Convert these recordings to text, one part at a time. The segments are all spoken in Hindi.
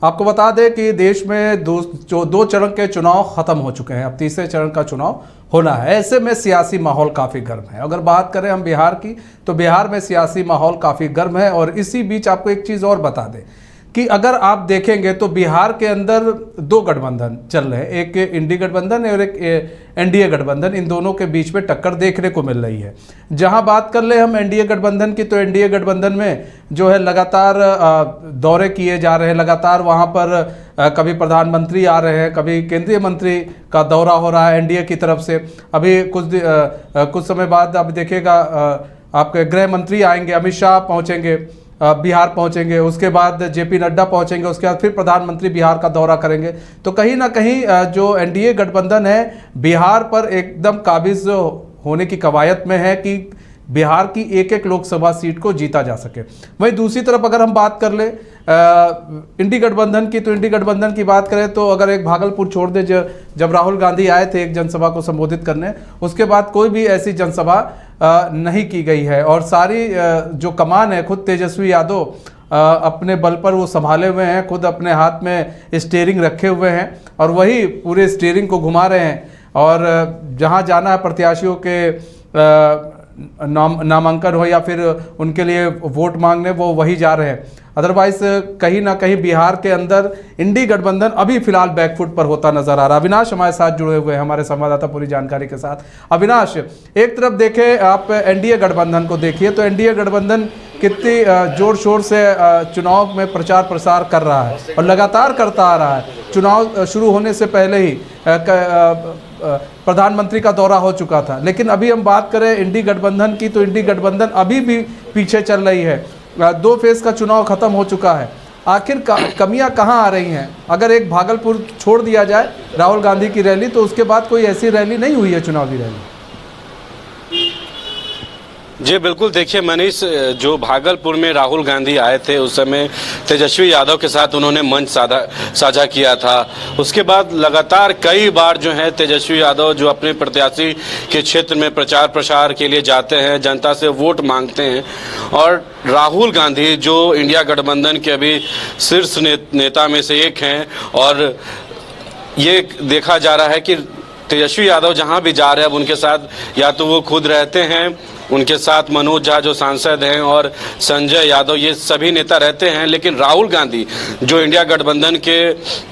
आपको बता दें कि देश में दो चरण के चुनाव खत्म हो चुके हैं, अब तीसरे चरण का चुनाव होना है। ऐसे में सियासी माहौल काफ़ी गर्म है। अगर बात करें हम बिहार की, तो बिहार में सियासी माहौल काफ़ी गर्म है। और इसी बीच आपको एक चीज़ और बता दें कि अगर आप देखेंगे तो बिहार के अंदर दो गठबंधन चल रहे हैं, एक इंडी गठबंधन और एक एनडीए गठबंधन। इन दोनों के बीच में टक्कर देखने को मिल रही है। जहां बात कर ले हम एनडीए गठबंधन की, तो एनडीए गठबंधन में जो है लगातार दौरे किए जा रहे हैं, लगातार वहां पर कभी प्रधानमंत्री आ रहे हैं, कभी केंद्रीय मंत्री का दौरा हो रहा है एनडीए की तरफ से। अभी कुछ समय बाद अब देखिएगा आपके गृह मंत्री आएंगे, अमित शाह पहुंचेंगे, बिहार पहुंचेंगे, उसके बाद जेपी नड्डा पहुंचेंगे, उसके बाद फिर प्रधानमंत्री बिहार का दौरा करेंगे। तो कहीं ना कहीं जो एनडीए गठबंधन है बिहार पर एकदम काबिज होने की कवायद में है कि बिहार की एक एक लोकसभा सीट को जीता जा सके। वहीं दूसरी तरफ अगर हम बात कर ले इंडी गठबंधन की, तो इंडी गठबंधन की बात करें तो अगर एक भागलपुर छोड़ दे, जब राहुल गांधी आए थे एक जनसभा को संबोधित करने, उसके बाद कोई भी ऐसी जनसभा नहीं की गई है। और सारी जो कमान है खुद तेजस्वी यादव अपने बल पर वो संभाले हुए हैं, खुद अपने हाथ में स्टीयरिंग रखे हुए हैं और वही पूरे स्टीयरिंग को घुमा रहे हैं। और जहां जाना है प्रत्याशियों के नामांकन हो या फिर उनके लिए वोट मांगने, वो वही जा रहे हैं। अदरवाइज कहीं ना कहीं बिहार के अंदर इंडी गठबंधन अभी फिलहाल बैकफुट पर होता नजर आ रहा है। अविनाश हमारे साथ जुड़े हुए हैं, हमारे संवाददाता पूरी जानकारी के साथ। अविनाश, एक तरफ देखें आप एनडीए गठबंधन को देखिए तो एनडीए गठबंधन कितनी जोर शोर से चुनाव में प्रचार प्रसार कर रहा है और लगातार करता आ रहा है। चुनाव शुरू होने से पहले ही प्रधानमंत्री का दौरा हो चुका था। लेकिन अभी हम बात करें इंडी गठबंधन की, तो इंडी गठबंधन अभी भी पीछे चल रही है। दो फेज का चुनाव खत्म हो चुका है। आखिर कमियां कहां आ रही हैं? अगर एक भागलपुर छोड़ दिया जाए राहुल गांधी की रैली, तो उसके बाद कोई ऐसी रैली नहीं हुई है चुनावी रैली। जी बिल्कुल, देखिए मनीष, जो भागलपुर में राहुल गांधी आए थे उस समय तेजस्वी यादव के साथ उन्होंने मंच साझा किया था। उसके बाद लगातार कई बार जो है तेजस्वी यादव जो अपने प्रत्याशी के क्षेत्र में प्रचार प्रसार के लिए जाते हैं, जनता से वोट मांगते हैं। और राहुल गांधी जो इंडिया गठबंधन के अभी शीर्ष नेता में से एक हैं, और ये देखा जा रहा है कि तेजस्वी यादव जहां भी जा रहे हैं अब उनके साथ या तो वो खुद रहते हैं, उनके साथ मनोज झा जो सांसद हैं और संजय यादव, ये सभी नेता रहते हैं। लेकिन राहुल गांधी जो इंडिया गठबंधन के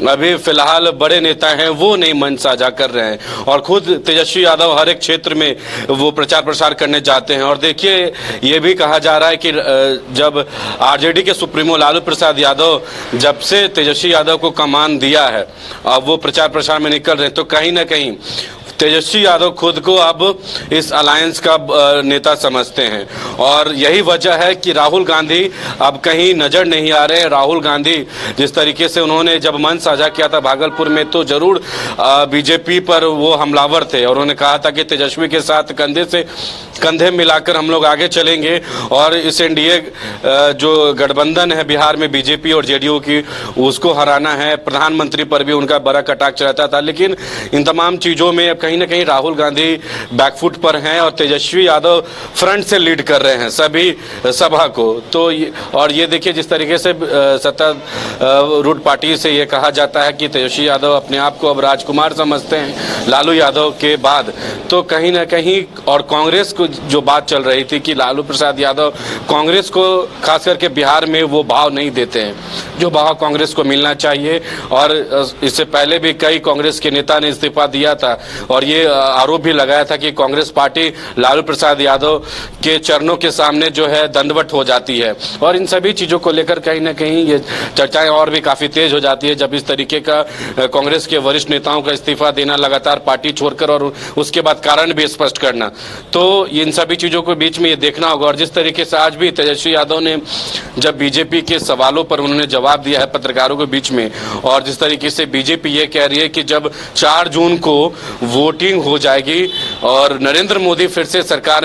अभी फिलहाल बड़े नेता हैं, वो नहीं मंच साझा कर रहे हैं। और खुद तेजस्वी यादव हर एक क्षेत्र में वो प्रचार प्रसार करने जाते हैं। और देखिए, ये भी कहा जा रहा है कि जब आरजेडी के सुप्रीमो लालू प्रसाद यादव जब से तेजस्वी यादव को कमान दिया है, अब वो प्रचार प्रसार में निकल रहे हैं, तो कहीं ना कहीं तेजस्वी यादव खुद को अब इस अलायंस का नेता समझते हैं। और यही वजह है कि राहुल गांधी अब कहीं नजर नहीं आ रहे हैं। राहुल गांधी जिस तरीके से उन्होंने जब मंच साझा किया था भागलपुर में, तो जरूर बीजेपी पर वो हमलावर थे और उन्होंने कहा था कि तेजस्वी के साथ कंधे से कंधे मिलाकर हम लोग आगे चलेंगे और इस एनडीए जो गठबंधन है बिहार में बीजेपी और जेडीयू की, उसको हराना है। प्रधानमंत्री पर भी उनका बड़ा कटाक्ष रहता था। लेकिन इन तमाम चीजों में अब कहीं ना कहीं राहुल गांधी बैकफुट पर हैं और तेजस्वी यादव फ्रंट से लीड कर रहे हैं सभी सभा को। तो ये देखिए, जिस तरीके से सत्तारूढ़ पार्टी से ये कहा जाता है कि तेजस्वी यादव अपने आप को अब राजकुमार समझते हैं लालू यादव के बाद, तो कहीं ना कहीं और कांग्रेस को जो बात चल रही थी कि लालू प्रसाद यादव कांग्रेस को खास करके बिहार में वो भाव नहीं देते हैं जो भाव कांग्रेस को मिलना चाहिए। और इससे पहले भी कई कांग्रेस के नेता ने इस्तीफा दिया था और ये आरोप भी लगाया था कि कांग्रेस पार्टी लालू प्रसाद यादव के चरणों के सामने जो है दंडवत हो जाती है। और इन सभी चीजों को लेकर कहीं ना कहीं ये चर्चाएं और भी काफी तेज हो जाती है जब इस तरीके का कांग्रेस के वरिष्ठ नेताओं का इस्तीफा देना लगातार पार्टी छोड़कर और उसके बाद कारण भी स्पष्ट करना। तो इन सभी चीजों के बीच में ये देखना होगा। और जिस तरीके से आज भी तेजस्वी यादव ने जब बीजेपी के सवालों पर उन्होंने जवाब दिया है पत्रकारों के बीच में, और जिस तरीके से बीजेपी ये कह रही है कि जब 4 जून को वोटिंग हो जाएगी और नरेंद्र मोदी फिर से सरकार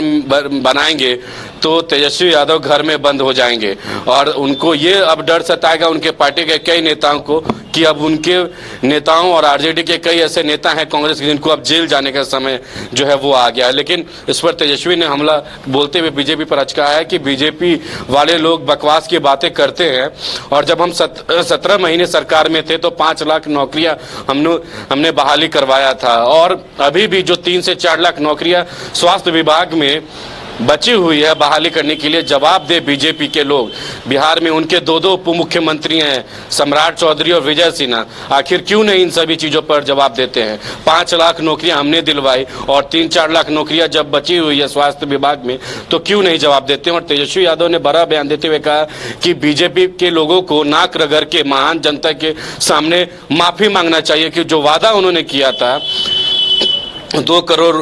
बनाएंगे, तो तेजस्वी यादव घर में बंद हो जाएंगे और उनको ये अब डर सताएगा उनके पार्टी के कई नेताओं को कि अब उनके नेताओं और आरजेडी के कई ऐसे नेता हैं कांग्रेस के जिनको अब जेल जाने का समय जो है वो आ गया है। लेकिन इस पर तेजस्वी ने हमला बोलते हुए बीजेपी पर अचका है कि बीजेपी वाले लोग बकवास की बातें करते हैं और जब हम 17 महीने सरकार में थे तो 5 लाख नौकरियां हमने बहाली करवाया था और अभी भी जो 3 से 4 लाख नौकरियां स्वास्थ्य विभाग में बची हुई है बहाली करने के लिए जवाब दे बीजेपी के लोग। बिहार में उनके 2 उप मुख्यमंत्री हैं, सम्राट चौधरी और विजय सिन्हा, आखिर क्यों नहीं इन सभी चीजों पर जवाब देते हैं? 5 लाख नौकरियां हमने दिलवाई और 3-4 लाख नौकरियां जब बची हुई है स्वास्थ्य विभाग में तो क्यों नहीं जवाब देते हैं? और तेजस्वी यादव ने बड़ा बयान देते हुए कहा कि बीजेपी के लोगों को नाक रगड़ के महान जनता के सामने माफी मांगना चाहिए कि जो वादा उन्होंने किया था 2 करोड़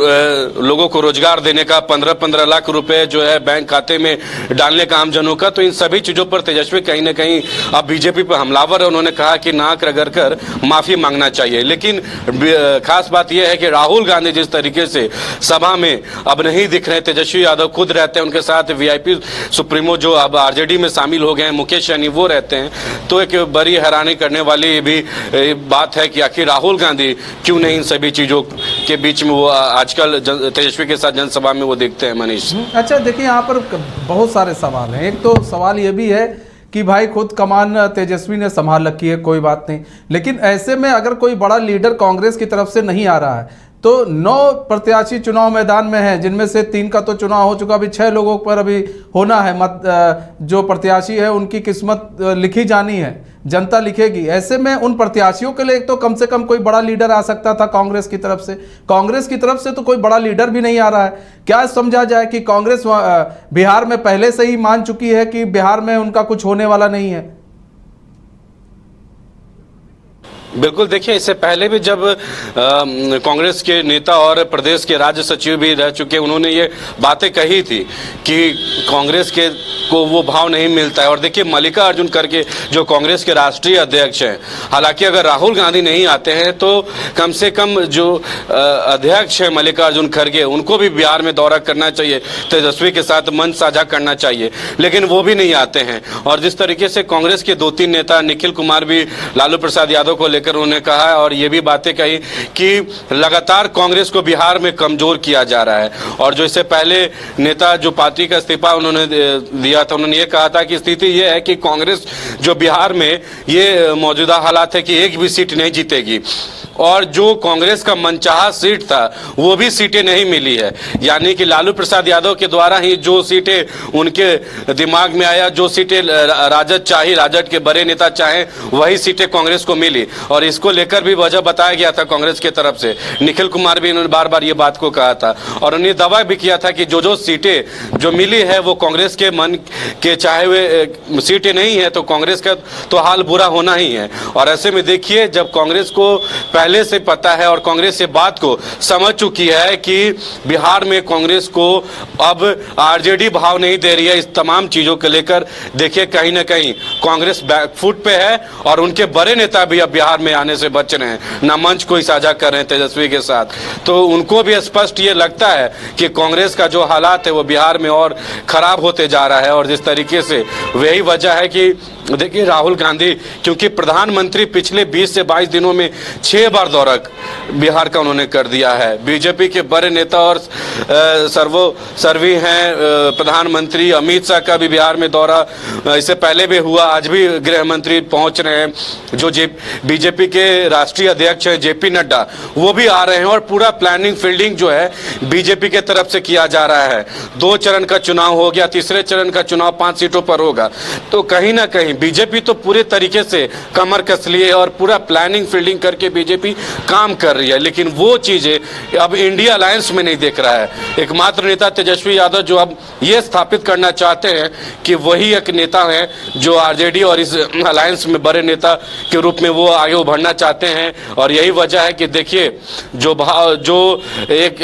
लोगों को रोजगार देने का, 15-15 लाख रुपए जो है बैंक खाते में डालने का आमजनों का, तो इन सभी चीजों पर तेजस्वी कहीं ना कहीं अब बीजेपी पर हमलावर है। उन्होंने कहा कि नाक रगड़ कर माफी मांगना चाहिए। लेकिन खास बात यह है कि राहुल गांधी जिस तरीके से सभा में अब नहीं दिख रहे, तेजस्वी यादव खुद रहते हैं उनके साथ, वीआईपी सुप्रीमो जो अब आरजेडी में शामिल हो गए हैं मुकेश सहनी वो रहते हैं, तो एक बड़ी हैरानी करने वाली भी बात है कि आखिर राहुल गांधी क्यों नहीं इन सभी चीजों के बीच में वो आजकल तेजस्वी के साथ जनसभा में वो देखते हैं। मनीष, अच्छा देखिए, यहाँ पर बहुत सारे सवाल हैं। एक तो सवाल ये भी है कि भाई खुद कमान तेजस्वी ने संभाल रखी है, कोई बात नहीं, लेकिन ऐसे में अगर कोई बड़ा लीडर कांग्रेस की तरफ से नहीं आ रहा है तो 9 प्रत्याशी चुनाव मैदान में हैं, जिनमें से 3 का तो चुनाव हो चुका, अभी 6 लोगों पर अभी होना है। जो प्रत्याशी है उनकी किस्मत लिखी जानी है, जनता लिखेगी। ऐसे में उन प्रत्याशियों के लिए तो कम से कम कोई बड़ा लीडर आ सकता था कांग्रेस की तरफ से। कांग्रेस की तरफ से तो कोई बड़ा लीडर भी नहीं आ रहा है। क्या समझा जाए कि कांग्रेस बिहार में पहले से ही मान चुकी है कि बिहार में उनका कुछ होने वाला नहीं है? बिल्कुल, देखिए इससे पहले भी जब कांग्रेस के नेता और प्रदेश के राज्य सचिव भी रह चुके, उन्होंने ये बातें कही थी कि कांग्रेस के को वो भाव नहीं मिलता है। और देखिए मल्लिकार्जुन खड़गे जो कांग्रेस के राष्ट्रीय अध्यक्ष हैं, हालांकि अगर राहुल गांधी नहीं आते हैं तो कम से कम जो अध्यक्ष है मल्लिकार्जुन खड़गे, उनको भी बिहार में दौरा करना चाहिए, तेजस्वी के साथ मंच साझा करना चाहिए, लेकिन वो भी नहीं आते हैं। और जिस तरीके से कांग्रेस के 2-3 नेता, निखिल कुमार भी लालू प्रसाद यादव को लेकर उन्होंने कहा और ये भी बातें कही कि लगातार कांग्रेस को बिहार में कमजोर किया जा रहा है। और जो इससे पहले नेता जो पार्टी का इस्तीफा उन्होंने दिया था, उन्होंने ये कहा था कि स्थिति ये है कि कांग्रेस जो बिहार में ये मौजूदा हालात है कि एक भी सीट नहीं जीतेगी और जो कांग्रेस का मनचाहा सीट था वो भी सीटें नहीं मिली है। यानी कि लालू प्रसाद यादव के द्वारा ही जो सीटें उनके दिमाग में आया, जो सीटें राजद चाही, राजद के बड़े नेता चाहे, वही सीटें कांग्रेस को मिली। और इसको लेकर भी वजह बताया गया था कांग्रेस की तरफ से। निखिल कुमार भी इन्होंने बार बार ये बात को कहा था और उन्हें दावा भी किया था कि जो सीटें जो मिली है वो कांग्रेस के मन के चाहे हुए सीटें नहीं है, तो कांग्रेस का तो हाल बुरा होना ही है। और ऐसे में देखिए, जब कांग्रेस को पहले से पता है और कांग्रेस से बात को समझ चुकी है कि बिहार में कांग्रेस को अब आरजेडी भाव नहीं दे रही है, इस तमाम चीजों को लेकर देखिए कहीं ना कहीं कांग्रेस बैकफुट पे है और उनके बड़े नेता भी अब बिहार में आने से बच रहे हैं, ना मंच कोई साझा कर रहे हैं तेजस्वी के साथ। तो उनको भी स्पष्ट ये लगता है कि कांग्रेस का जो हालात है वो बिहार में और खराब होते जा रहा है। और जिस तरीके से वही वजह है कि देखिए राहुल गांधी, क्योंकि प्रधानमंत्री पिछले 20 से 22 दिनों में 6 बार दौरा बिहार का उन्होंने कर दिया है। बीजेपी के बड़े नेता और सर्वी हैं प्रधानमंत्री अमित शाह का भी बिहार में दौरा इससे पहले भी हुआ, आज भी गृह मंत्री पहुंच रहे हैं। जो बीजेपी के राष्ट्रीय अध्यक्ष हैं जेपी नड्डा, वो भी आ रहे हैं और पूरा प्लानिंग फील्डिंग जो है बीजेपी के तरफ से किया जा रहा है। 2 चरण का चुनाव हो गया, तीसरे चरण का चुनाव 5 सीटों पर होगा। तो कहीं ना कहीं बीजेपी तो पूरे तरीके से कमर कस ली है और पूरा प्लानिंग फील्डिंग करके बीजेपी काम कर रही है, लेकिन वो चीजें अब इंडिया अलायंस में नहीं देख रहा है। एकमात्र नेता तेजस्वी यादव जो अब ये स्थापित करना चाहते हैं कि वही एक नेता है जो आरजेडी और इस अलायंस में बड़े नेता के रूप में वो आगे उभरना चाहते हैं। और यही वजह है कि देखिए जो एक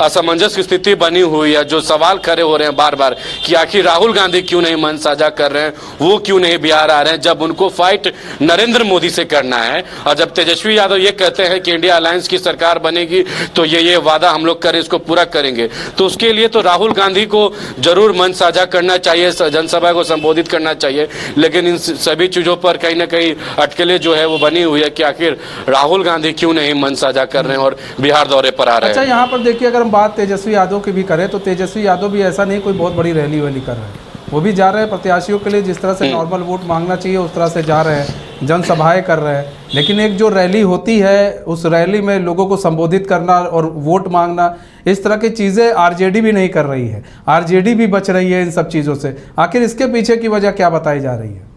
असमंजस की स्थिति बनी हुई है, जो सवाल खड़े हो रहे हैं बार बार कि आखिर राहुल गांधी क्यों नहीं मंच साझा कर रहे हैं, वो क्यों नहीं बिहार आ रहे हैं, जब उनको फाइट नरेंद्र मोदी से करना है। और जब तेजस्वी यादव ये कहते हैं कि इंडिया अलायंस की सरकार बनेगी तो ये वादा हम लोग करें, इसको पूरा करेंगे, तो उसके लिए तो राहुल गांधी को जरूर मंच साझा करना चाहिए, जनसभा को संबोधित करना चाहिए। लेकिन इन सभी चीजों पर कहीं ना कहीं अटकलें जो है वो बनी हुई है कि आखिर राहुल गांधी क्यों नहीं मंच साझा कर रहे हैं और बिहार दौरे पर आ रहे हैं। अच्छा, यहाँ पर देखिए, अगर हम बात तेजस्वी यादव की भी करें तो तेजस्वी यादव भी ऐसा नहीं कोई बहुत बड़ी रैली वैली कर रहे हैं, वो भी जा रहे हैं प्रत्याशियों के लिए, जिस तरह से नॉर्मल वोट मांगना चाहिए उस तरह से जा रहे हैं, जनसभाएं कर रहे हैं। लेकिन एक जो रैली होती है, उस रैली में लोगों को संबोधित करना और वोट मांगना, इस तरह की चीज़ें आरजेडी भी नहीं कर रही है, आरजेडी भी बच रही है इन सब चीज़ों से। आखिर इसके पीछे की वजह क्या बताई जा रही है?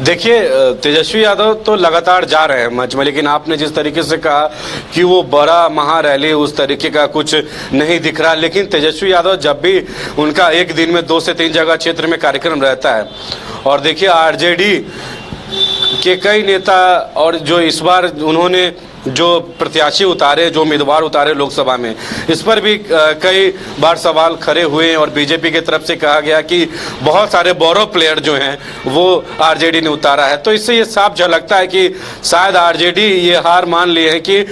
देखिए, तेजस्वी यादव तो लगातार जा रहे हैं मंच में, लेकिन आपने जिस तरीके से कहा कि वो बड़ा महा रैली, उस तरीके का कुछ नहीं दिख रहा। लेकिन तेजस्वी यादव जब भी उनका एक दिन में 2 से 3 जगह क्षेत्र में कार्यक्रम रहता है, और देखिए आरजेडी के कई नेता और जो इस बार उन्होंने जो प्रत्याशी उतारे, जो उम्मीदवार उतारे लोकसभा में, इस पर भी कई बार सवाल खड़े हुए और बीजेपी की तरफ से कहा गया कि बहुत सारे बोरो प्लेयर जो हैं वो आरजेडी ने उतारा है। तो इससे ये साफ झलकता है कि शायद आरजेडी ये हार मान ली है कि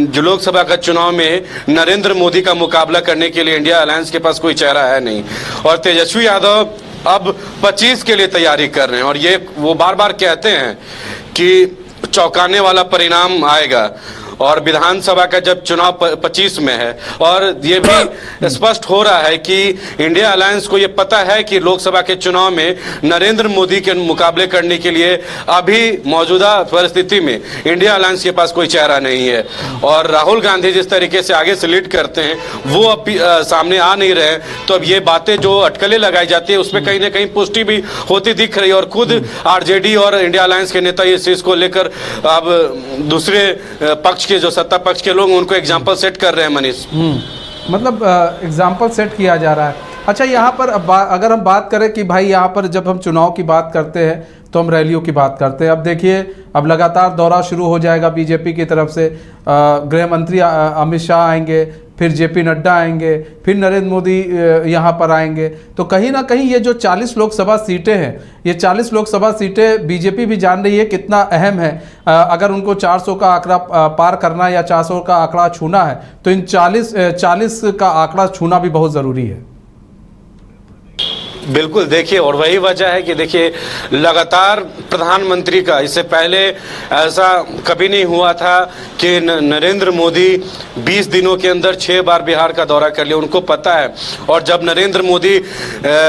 जो लोकसभा का चुनाव में नरेंद्र मोदी का मुकाबला करने के लिए इंडिया अलायंस के पास कोई चेहरा है नहीं, और तेजस्वी यादव अब 25 के लिए तैयारी कर रहे हैं। और ये वो बार बार कहते हैं कि चौंकाने वाला परिणाम आएगा, और विधानसभा का जब चुनाव 25 में है, और ये भी स्पष्ट हो रहा है कि इंडिया अलायंस को ये पता है कि लोकसभा के चुनाव में नरेंद्र मोदी के मुकाबले करने के लिए अभी मौजूदा परिस्थिति में इंडिया अलायंस के पास कोई चेहरा नहीं है। और राहुल गांधी जिस तरीके से आगे से लीड करते हैं वो अब सामने आ नहीं रहे, तो अब ये बातें जो अटकलें लगाई जाती है उसमें कहीं ना कहीं पुष्टि भी होती दिख रही है। और खुद आरजेडी और इंडिया अलायंस के नेता इस चीज को लेकर अब दूसरे पक्ष के जो सत्ता पक्ष के लोग उनको एग्जाम्पल सेट कर रहे हैं। मनीष, मतलब एग्जाम्पल सेट किया जा रहा है। अच्छा, यहाँ पर अगर हम बात करें कि भाई यहाँ पर जब हम चुनाव की बात करते हैं तो हम रैलियों की बात करते हैं। अब देखिए, अब लगातार दौरा शुरू हो जाएगा बीजेपी की तरफ से, गृह मंत्री अमित शाह आएंगे, फिर जेपी नड्डा आएंगे, फिर नरेंद्र मोदी यहाँ पर आएंगे। तो कहीं ना कहीं ये जो 40 लोकसभा सीटें हैं, ये 40 लोकसभा सीटें बीजेपी भी जान रही है कितना अहम है। अगर उनको 400 का आंकड़ा पार करना है या 400 का आंकड़ा छूना है तो इन 40 का आंकड़ा छूना भी बहुत ज़रूरी है। बिल्कुल, देखिए, और वही वजह है कि देखिए लगातार प्रधानमंत्री का, इससे पहले ऐसा कभी नहीं हुआ था कि नरेंद्र मोदी 20 दिनों के अंदर 6 बार बिहार का दौरा कर लिया, उनको पता है। और जब नरेंद्र मोदी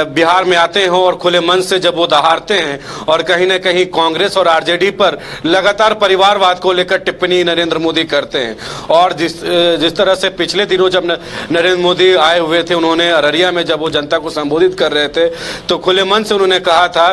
बिहार में आते हैं और खुले मन से जब वो दहाड़ते हैं, और कहीं ना कहीं कांग्रेस और आरजेडी पर लगातार परिवारवाद को लेकर टिप्पणी नरेंद्र मोदी करते हैं। और जिस तरह से पिछले दिनों जब नरेंद्र मोदी आए हुए थे, उन्होंने अररिया में जब वो जनता को संबोधित कर रहे थे तो खुले मन से उन्होंने कहा था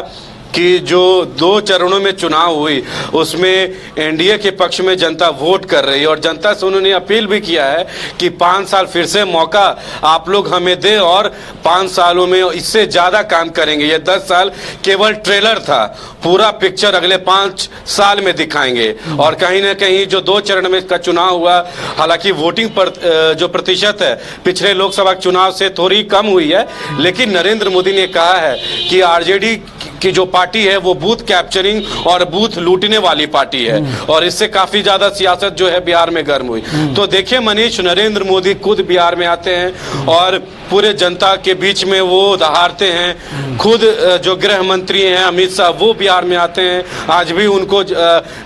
कि जो 2 चरणों में चुनाव हुई उसमें एनडीए के पक्ष में जनता वोट कर रही है, और जनता से उन्होंने अपील भी किया है कि 5 साल फिर से मौका आप लोग हमें दें और 5 सालों में इससे ज्यादा काम करेंगे। ये 10 साल केवल ट्रेलर था, पूरा पिक्चर अगले 5 साल में दिखाएंगे। और कहीं ना कहीं जो 2 चरण में का चुनाव हुआ, हालांकि वोटिंग पर जो प्रतिशत है पिछले लोकसभा चुनाव से थोड़ी कम हुई है, लेकिन नरेंद्र मोदी ने कहा है कि आरजेडी की जो पार्टी है वो बूथ कैप्चरिंग और बूथ लूटने वाली पार्टी है, और इससे काफी ज्यादा सियासत जो है बिहार में गर्म हुई। तो देखिए मनीष, नरेंद्र मोदी खुद बिहार में आते हैं और पूरे जनता के बीच में वो दहाड़ते हैं। खुद जो गृह मंत्री हैं अमित शाह, वो बिहार में आते हैं, आज भी उनको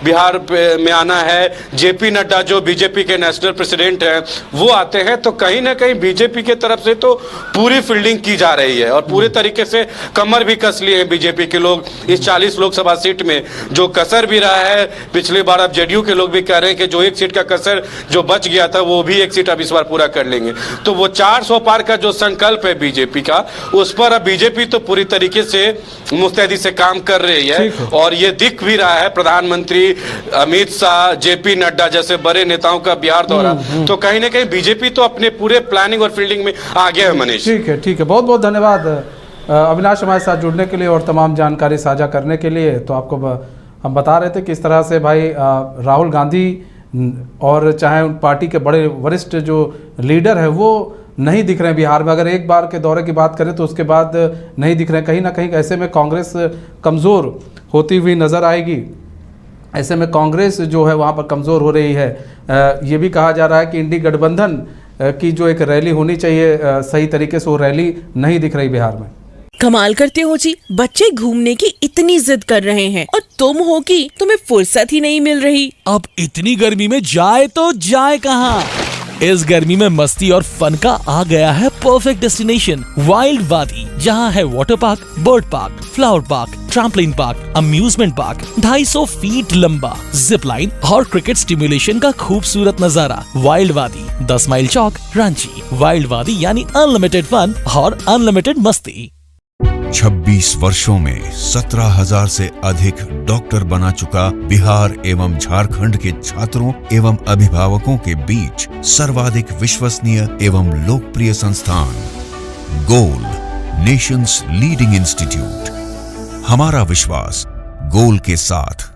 बिहार में आना है। जेपी नड्डा जो बीजेपी के नेशनल प्रेसिडेंट हैं वो आते हैं। तो कहीं ना कहीं बीजेपी के तरफ से तो पूरी फील्डिंग की जा रही है, और पूरे तरीके से कमर भी कस लिए हैं बीजेपी के लोग इस 40 लोकसभा सीट में, जो कसर भी रहा है पिछली बार। अब जेडीयू के लोग भी कह रहे हैं कि जो 1 सीट का कसर जो बच गया था वो भी 1 सीट अब इस बार पूरा कर लेंगे। तो वो 400 पार का जो संकल्प है बीजेपी का, उस पर अब बीजेपी तो पूरी तरीके से मुस्तैदी से काम कर रही है, और ये दिख भी रहा है। प्रधानमंत्री अमित शाह, जेपी नड्डा जैसे बड़े नेताओं का बिहार दौरा, तो कहीं ना कहीं बीजेपी तो अपने पूरे प्लानिंग और फील्डिंग में आगे है। मनीष, ठीक है, ठीक है, बहुत बहुत धन्यवाद अविनाश हमारे साथ जुड़ने के लिए और तमाम जानकारी साझा करने के लिए। तो आपको हम बता रहे थे किस तरह से भाई राहुल गांधी और चाहे पार्टी के बड़े वरिष्ठ जो लीडर है वो नहीं दिख रहे हैं बिहार में। अगर एक बार के दौरे की बात करें तो उसके बाद नहीं दिख रहे हैं। कहीं ना कहीं ऐसे में कांग्रेस कमज़ोर होती हुई नज़र आएगी। ऐसे में कांग्रेस जो है वहाँ पर कमज़ोर हो रही है। ये भी कहा जा रहा है कि इंडी गठबंधन की जो एक रैली होनी चाहिए सही तरीके से, वो रैली नहीं दिख रही बिहार में। कमाल करते हो जी, बच्चे घूमने की इतनी जिद कर रहे हैं और तुम हो कि तुम्हें फुर्सत ही नहीं मिल रही। अब इतनी गर्मी में जाए तो जाए कहाँ? इस गर्मी में मस्ती और फन का आ गया है परफेक्ट डेस्टिनेशन, वाइल्ड वादी, जहाँ है water park, bird park, flower park, trampoline park, amusement park, 250 feet लंबा, जिप लाइन और क्रिकेट स्टिमुलेशन का खूबसूरत नजारा। वाइल्ड वादी, 10 माइल चौक, रांची। वाइल्ड वादी यानी अनलिमिटेड फन और अनलिमिटेड मस्ती। 26 वर्षों में 17,000 से अधिक डॉक्टर बना चुका बिहार एवं झारखंड के छात्रों एवं अभिभावकों के बीच सर्वाधिक विश्वसनीय एवं लोकप्रिय संस्थान गोल, नेशंस लीडिंग इंस्टीट्यूट। हमारा विश्वास गोल के साथ